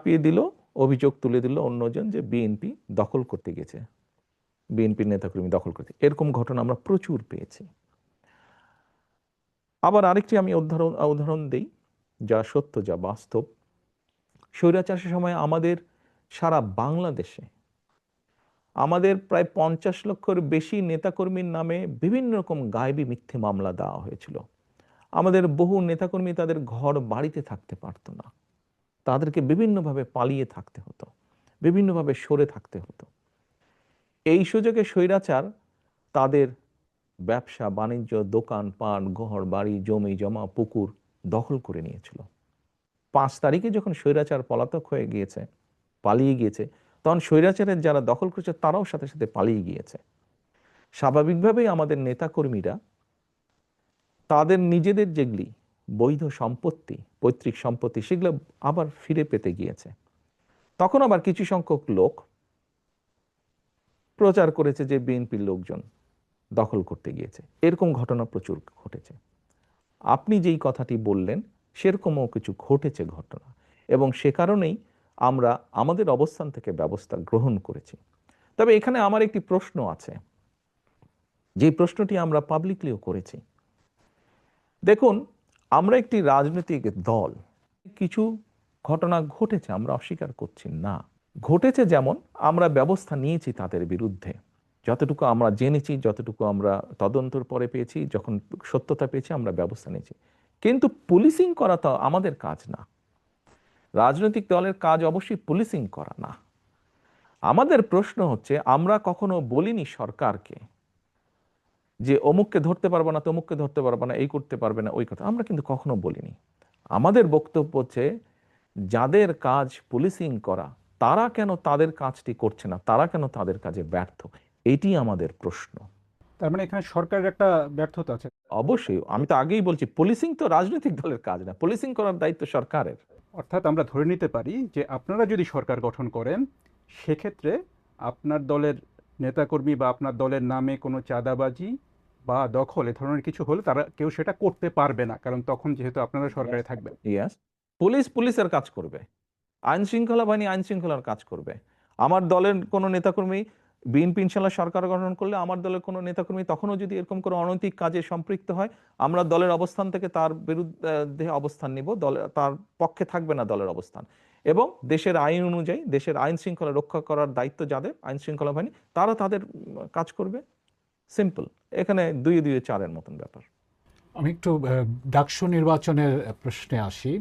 চাপিয়ে দিল, অভিযোগ তুলে দিল অন্যজন যে বিএনপি দখল করতে গেছে, বিএনপির নেতাকর্মী দখল করতে। এরকম ঘটনা আমরা প্রচুর পেয়েছি। আবার আরেকটি আমি উদাহরণ দেই, যা সত্য, যা বাস্তব। স্বৈরাচারের সময় আমাদের সারা বাংলাদেশে আমাদের প্রায় 50 লক্ষের বেশি নেতাকর্মীর নামে বিভিন্ন রকম গায়েবী মিথ্যে মামলা দেওয়া হয়েছিল। আমাদের বহু নেতাকর্মী তাদের ঘর বাড়িতে থাকতে পারতো না, তাদেরকে বিভিন্নভাবে পালিয়ে থাকতে হতো, বিভিন্নভাবে সরে থাকতে হতো। এই সুযোগে স্বৈরাচার তাদের ব্যবসা বাণিজ্য, দোকান পাট, ঘর বাড়ি, জমি জমা, পুকুর দখল করে নিয়েছিল। 5 তারিখে যখন স্বৈরাচার পলাতক হয়ে গিয়েছে, পালিয়ে গিয়েছে, তখন স্বৈরাচারের যারা দখল করেছে তারাও সাথে সাথে পালিয়ে গিয়েছে। স্বাভাবিকভাবেই আমাদের নেতাকর্মীরা তাদের নিজেদের যেগুলি বৈধ সম্পত্তি, পৈতৃক সম্পত্তি, সেগুলো আবার ফিরে পেতে গিয়েছে। তখন আবার কিছু সংখ্যক লোক প্রচার করেছে যে বিএনপির লোকজন দখল করতে গিয়েছে। এরকম ঘটনা প্রচুর ঘটেছে। আপনি যেই কথাটি বললেন সেরকমও কিছু ঘটেছে ঘটনা, এবং সে কারণেই আমরা আমাদের অবস্থান থেকে ব্যবস্থা গ্রহণ করেছি। তবে এখানে আমার একটি প্রশ্ন আছে, যে প্রশ্নটি আমরা পাবলিকলিও করেছি। দেখুন, আমরা একটি রাজনৈতিক দল, কিছু ঘটনা ঘটেছে, আমরা অস্বীকার করছি না। ঘটেছে, যেমন আমরা ব্যবস্থা নিয়েছি তাদের বিরুদ্ধে, যতটুকু আমরা জেনেছি, যতটুকু আমরা তদন্তর পরে পেয়েছি, যখন সত্যতা পেয়েছি আমরা ব্যবস্থা নিয়েছি। কিন্তু পুলিশিং করা তো আমাদের কাজ না। রাজনৈতিক দলের কাজ অবশ্যই পুলিশিং করা না। আমাদের প্রশ্ন হচ্ছে, আমরা কখনো বলিনি সরকারকে যে অমুককে ধরতে পারবো না, তমুককে ধরতে পারবো না, এই করতে পারবে না, ওই কথা আমরা কিন্তু কখনো বলিনি। আমাদের বক্তব্য হচ্ছে, যাদের কাজ পুলিশিং করা, তারা কেন তাদের কাজটি করছে না, তারা কেন তাদের কাজে ব্যর্থ, এটি আমাদের প্রশ্ন। তার মানে এখানে সরকারের একটা ব্যর্থতা আছে। অবশ্যই, আমি তো আগেই বলছি, পুলিশিং তো রাজনৈতিক দলের কাজ না, পুলিশিং করার দায়িত্ব সরকারের। অর্থাৎ আমরা ধরে নিতে পারি যে আপনারা যদি সরকার গঠন করেন, সেক্ষেত্রে আপনার দলের নেতাকর্মী বা আপনার দলের নামে কোনো চাঁদাবাজি বা দখল এ ধরনের কিছু হলে তারা কেউ সেটা করতে পারবে না, কারণ তখন যেহেতু আপনারা সরকারে থাকবেন। ইয়াস, পুলিশ পুলিশের কাজ করবে, আইন শৃঙ্খলা বাহিনী আইন শৃঙ্খলার কাজ করবে। আমার দলের কোনো নেতাকর্মী, বিএনপি ইনশাল্লাহ সরকার গঠন করলে আমার দলের কোনো নেতাকর্মী তখনও যদি এরকম কোনো অনৈতিক কাজে সম্পৃক্ত হয়, আমরা দলের অবস্থান থেকে তার বিরুদ্ধে অবস্থান নিব, দলের তার পক্ষে থাকবে না দলের অবস্থান। এবং দেশের আইন অনুযায়ী, দেশের আইন শৃঙ্খলা রক্ষা করার দায়িত্ব যাদের, আইন শৃঙ্খলা বাহিনী, তারা তাদের কাজ করবে। সিম্পল, এখানে 2 2 4-এর মতন ব্যাপার। আমি একটু ডাকসু নির্বাচনের প্রশ্নে আসি।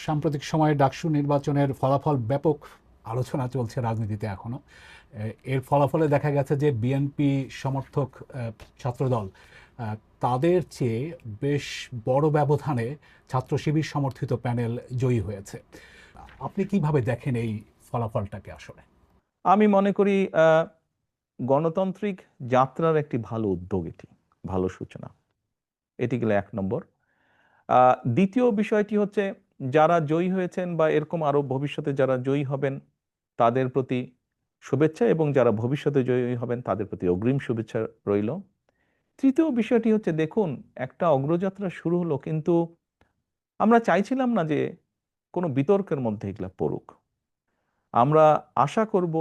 সাম্প্রতিক সময়ে ডাকসু নির্বাচনের ফলাফল ব্যাপক আলোচনা চলছে রাজনীতিতে এখনো। এর ফলাফলে দেখা গেছে যে বিএনপি সমর্থক ছাত্রদল তাদের চেয়ে বেশ বড় ব্যবধানে ছাত্র শিবির সমর্থিত প্যানেল জয়ী হয়েছে। আপনি কিভাবে দেখেন এই ফলাফলটাকে? আসলে আমি মনে করি গণতান্ত্রিক যাত্রার একটি ভালো উদ্যোগ, এটি ভালো সূচনা। এটি গেলে 1 নম্বর। দ্বিতীয় বিষয়টি হচ্ছে, যারা জয়ী হয়েছেন বা এরকম আরো ভবিষ্যতে যারা জয়ী হবেন তাদের প্রতি শুভেচ্ছা, এবং যারা ভবিষ্যতে জয়ী হবেন তাদের প্রতি অগ্রিম শুভেচ্ছা রইল। তৃতীয় বিষয়টি হচ্ছে, দেখুন, একটা অগ্রযাত্রা শুরু হলো, কিন্তু আমরা চাইছিলাম না যে কোনো বিতর্কের মধ্যে এগুলা পড়ুক। আমরা আশা করব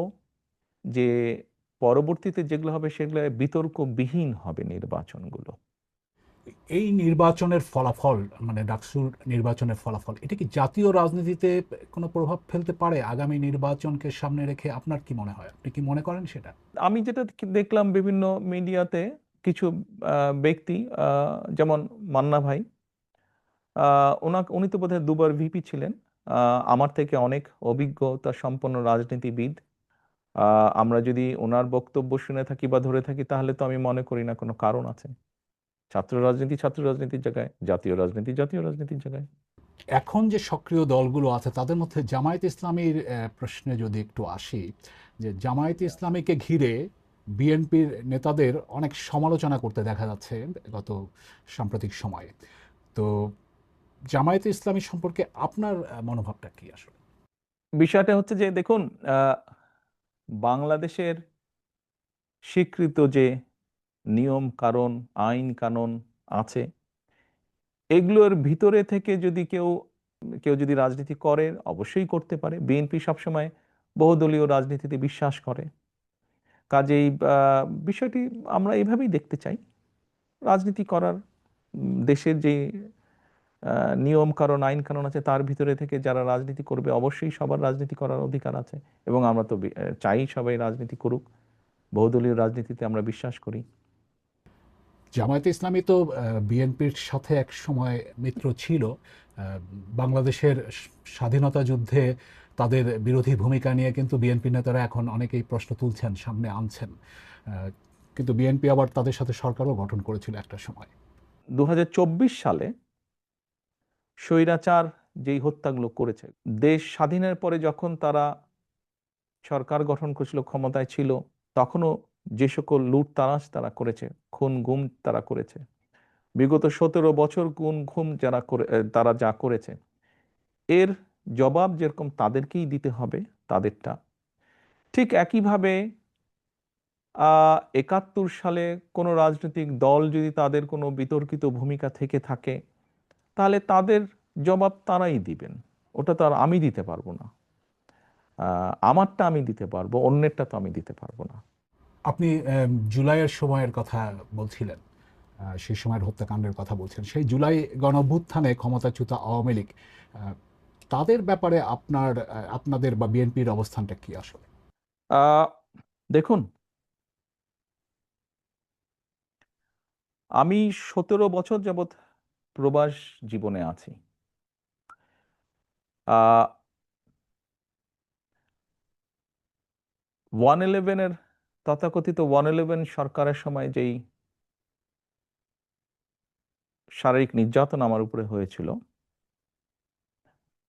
যে পরবর্তীতে যেগুলো হবে সেগুলো বিতর্কবিহীন হবে নির্বাচনগুলো। এই নির্বাচনের ফলাফল, মানে ডাকসুর নির্বাচনের ফলাফল, এটা কি জাতীয় রাজনীতিতে কোনো প্রভাব ফেলতে পারে আগামী নির্বাচনকে সামনে রেখে? আপনার কি মনে হয়? আপনি কি মনে করেন সেটা? আমি যেটা দেখলাম বিভিন্ন মিডিয়াতে, কিছু ব্যক্তি, যেমন মান্না ভাই, উনি তো বোধহয় 2 বার ভিপি ছিলেন, আমার থেকে অনেক অভিজ্ঞতা সম্পন্ন রাজনীতিবিদ। আমরা যদি ওনার বক্তব্য শুনে থাকি বা ধরে থাকি, তাহলে তো আমি মনে করি না কোনো কারণ আছে। ছাত্র রাজনীতি ছাত্র রাজনীতির জায়গায়, জাতীয় রাজনীতি জাতীয় রাজনীতির জায়গায়। এখন যে সক্রিয় দলগুলো আছে তাদের মধ্যে জামায়াত ইসলামীর প্রশ্নে যদি একটু আসি, যে জামায়াত ইসলামীকে ঘিরে বিএনপির নেতাদের অনেক সমালোচনা করতে দেখা যাচ্ছে গত সাম্প্রতিক সময়ে। তো জামায়াত ইসলামী সম্পর্কে আপনার মনোভাবটা কি আসলে? বিষয়টা হচ্ছে যে, দেখুন, বাংলাদেশের স্বীকৃত যে নিয়ম কানুন, আইন কানুন আছে, এগুলোর ভিতরে থেকে যদি কেউ কেউ যদি রাজনীতি করে অবশ্যই করতে পারে। বিএনপি সবসময় বহুদলীয় রাজনীতিতে বিশ্বাস করে। কাজেই বিষয়টি আমরা এভাবেই দেখতে চাই। রাজনীতি করার দেশের যে নিয়ম কানুন আইন কানুন আছে তার ভিতরে থেকে যারা রাজনীতি করবে অবশ্যই সবার রাজনীতি করার অধিকার আছে, এবং আমরা তো চাই সবাই রাজনীতি করুক। বহুদলীয় রাজনীতিতে আমরা বিশ্বাস করি। জামায়াতে ইসলামী তো বিএনপির সাথে এক সময় মিত্র ছিল। বাংলাদেশের স্বাধীনতা যুদ্ধে তাদের বিরোধী ভূমিকা নিয়ে কিন্তু বিএনপি নেতারা এখন অনেকেই প্রশ্ন তুলছেন, সামনে আনছেন। কিন্তু বিএনপি আবার তাদের সাথে সরকারও গঠন করেছিল একটা সময়। 2024 সালে স্বৈরাচার যেই হত্যাগুলো করেছে, দেশ স্বাধীনের পরে যখন তারা সরকার গঠন করেছিল, ক্ষমতায় ছিল, তখনও যে সকল লুটতারাজ তারা করেছে, খুন গুম তারা করেছে, বিগত 17 বছর খুন গুম যারা করে তারা যা করেছে, এর জবাব যেরকম তাদেরকেই দিতে হবে তাদেরটা, ঠিক একইভাবে 71 সালে কোনো রাজনৈতিক দল যদি তাদের কোনো বিতর্কিত ভূমিকা থেকে থাকে, তাহলে তাদের জবাব তারাই দিবেন। ওটা তো আর আমি দিতে পারবো না। আমারটা আমি দিতে পারবো, অন্যেরটা তো আমি দিতে পারবো না। আপনি জুলাইয়ের সময়ের কথা বলছিলেন, সেই সময়ের হত্যাকাণ্ডের কথা বলছেন। সেই জুলাই গণঅভ্যুত্থানে ক্ষমতাচ্যুত আওয়ামী লীগ, তাদের ব্যাপারে আপনাদের বা বিএনপির অবস্থানটা কি আসলে? দেখুন, আমি 17 বছর যাবৎ প্রবাস জীবনে আছি। 111 তথাকথিত 111 সরকারের সময় যেই শারীরিক নির্যাতন আমার উপরে হয়েছিল,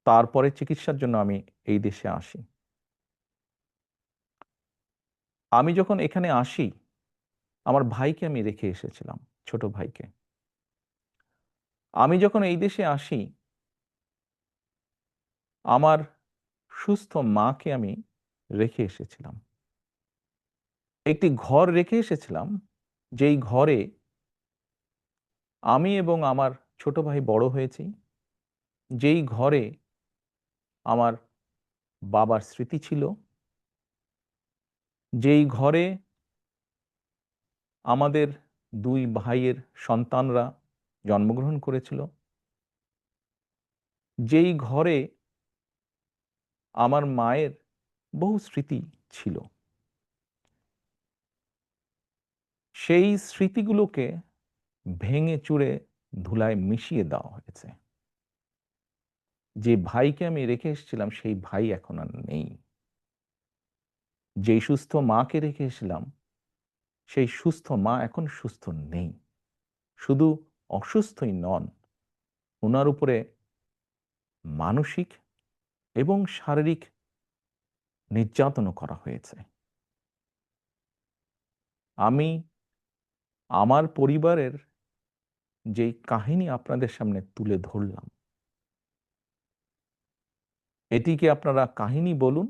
তারপরে চিকিৎসার জন্য আমি এই দেশে আসি। আমি যখন এখানে আসি, আমার ভাইকে আমি রেখে এসেছিলাম, ছোট ভাইকে। আমি যখন এই দেশে আসি, আমার সুস্থ মাকে আমি রেখে এসেছিলাম। একটি ঘর রেখে এসেছিলাম, যেই ঘরে আমি এবং আমার ছোট ভাই বড় হয়েছি, যেই ঘরে আমার বাবার স্মৃতি ছিল, যেই ঘরে আমাদের 2 ভাইয়ের সন্তানরা জন্মগ্রহণ করেছিল, যেই ঘরে আমার মায়ের বহু স্মৃতি ছিল, সেই স্মৃতিগুলোকে ভেঙে চুরে ধুলায় মিশিয়ে দেওয়া হয়েছে। যে ভাইকে আমি রেখে এসেছিলাম সেই ভাই এখন আর নেই। যেই সুস্থ মাকে রেখে এসেছিলাম সেই সুস্থ মা এখন সুস্থ নেই। শুধু অসুস্থই নন, ওনার উপরে মানসিক এবং শারীরিক নির্যাতনও করা হয়েছে। আমি আমার পরিবারের যেই কাহিনী আপনাদের সামনে তুলে ধরলাম, এটিকে আপনারা কাহিনী বলুন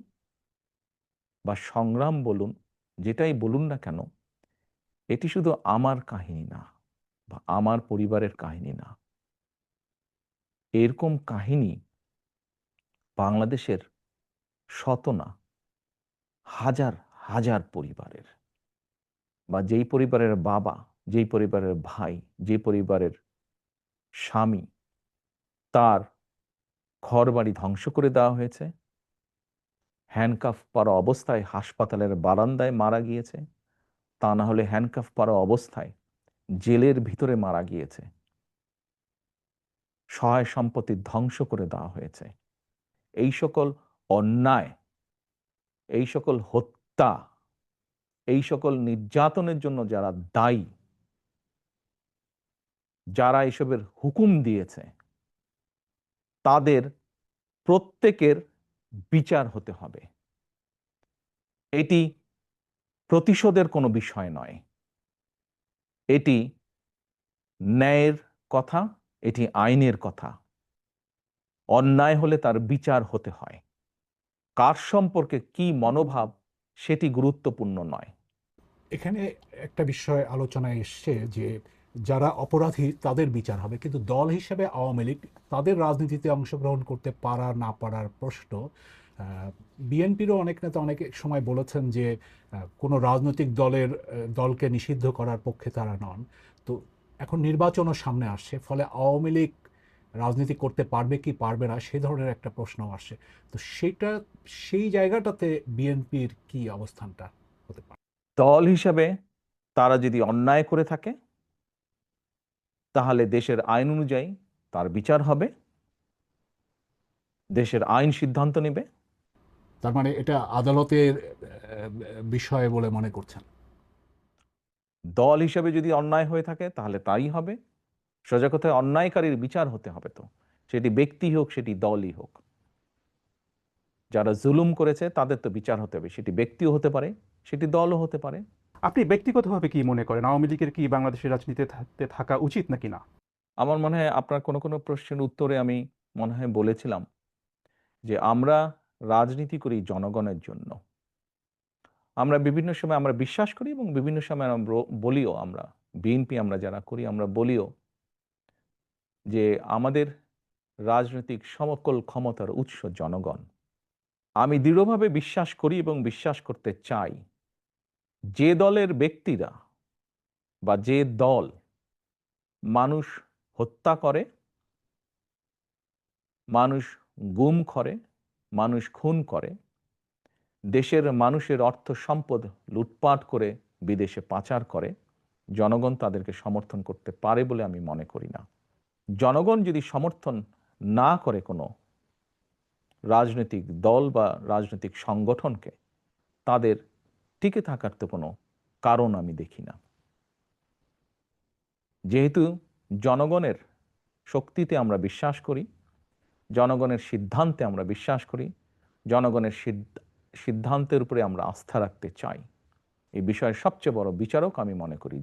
বা সংগ্রাম বলুন, যেটাই বলুন না কেন, এটি শুধু আমার কাহিনী না বা আমার পরিবারের কাহিনী না। এরকম কাহিনী বাংলাদেশের শত না হাজার হাজার পরিবারের, বা যেই পরিবারের বাবা, যেই পরিবারের ভাই, যে পরিবারের স্বামী, তার ঘরবাড়ি ধ্বংস করে দেওয়া হয়েছে, হ্যান্ডকাফ পরা অবস্থায় হাসপাতালের বারান্দায় মারা গিয়েছে, তা না হলে হ্যান্ডকাফ পরা অবস্থায় জেলের ভিতরে মারা গিয়েছে, সহায় সম্পত্তি ধ্বংস করে দেওয়া হয়েছে। এই সকল অন্যায়, এই সকল হত্যা, এই সকল নির্যাতনের জন্য যারা দায়ী, যারা এসবের হুকুম দিয়েছে, তাদের প্রত্যেকের বিচার হতে হবে। এটি প্রতিশোধের কোনো বিষয় নয়, এটি ন্যায়ের কথা, এটি আইনের কথা। অন্যায় হলে তার বিচার হতে হয়। কার সম্পর্কে কি মনোভাব সেটি গুরুত্বপূর্ণ নয়। এখানে একটা বিষয় আলোচনায় এসছে যে যারা অপরাধী তাদের বিচার হবে, কিন্তু দল হিসেবে আওয়ামী লীগ তাদের রাজনীতিতে অংশগ্রহণ করতে পারা না পারার প্রশ্ন। বিএনপিরও অনেক নেতা অনেক সময় বলেছেন যে কোনো রাজনৈতিক দলকে নিষিদ্ধ করার পক্ষে তারা নন। তো এখন নির্বাচনও সামনে আসছে, ফলে আওয়ামী লীগ রাজনীতি করতে পারবে কি পারবে না সে ধরনের একটা প্রশ্ন আসছে। তো সেই জায়গাটাতে বিএনপির কি অবস্থানটা হতে পারে? দল হিসাবে তারা যদি অন্যায় করে থাকে তাহলে দেশের আইন অনুযায়ী তার বিচার হবে, দেশের আইন সিদ্ধান্ত নেবে। তার মানে এটা আদালতের বিষয় বলে মনে করছেন? দল হিসাবে যদি অন্যায় হয়ে থাকে তাহলে তাই হবে। সোজা কথায় অন্যায়কারীর বিচার হতে হবে, তো সেটি ব্যক্তি হোক সেটি দলই হোক। যারা জুলুম করেছে তাদের তো বিচার হতে হবে, সেটি ব্যক্তিও হতে পারে, সেটি দলও হতে পারে। আপনি ব্যক্তিগতভাবে কি মনে করেন, আওয়ামী লীগের কি বাংলাদেশের রাজনীতিতে থাকা উচিত নাকি না? আমার মনে হয় আপনার কোনো কোনো প্রশ্নের উত্তরে আমি মনে হয় বলেছিলাম যে আমরা রাজনীতি করি জনগণের জন্য। আমরা বিভিন্ন সময় আমরা বিশ্বাস করি এবং বিভিন্ন সময় আমরা বলিও, আমরা বিএনপি আমরা যারা করি আমরা বলিও যে আমাদের রাজনৈতিক সমকল ক্ষমতার উৎস জনগণ। আমি দৃঢ়ভাবে বিশ্বাস করি এবং বিশ্বাস করতে চাই যে দলের ব্যক্তিরা বা যে দল মানুষ হত্যা করে, মানুষ গুম করে, মানুষ খুন করে, দেশের মানুষের অর্থ সম্পদ লুটপাট করে বিদেশে পাচার করে, জনগণ তাদেরকে সমর্থন করতে পারে বলে আমি মনে করি না। জনগণ যদি সমর্থন না করে কোনো রাজনৈতিক দল বা রাজনৈতিক সংগঠনকে, তাদের টিকে থাকার তো কোনো কারণ আমি দেখি না। যেহেতু জনগণের শক্তিতে আমরা বিশ্বাস করি, জনগণের সিদ্ধান্তে আমরা বিশ্বাস করি, জনগণের সিদ্ধান্তের উপরে আমরা আস্থা রাখতে চাই, এই বিষয়ের সবচেয়ে বড় বিচারক আমি মনে করি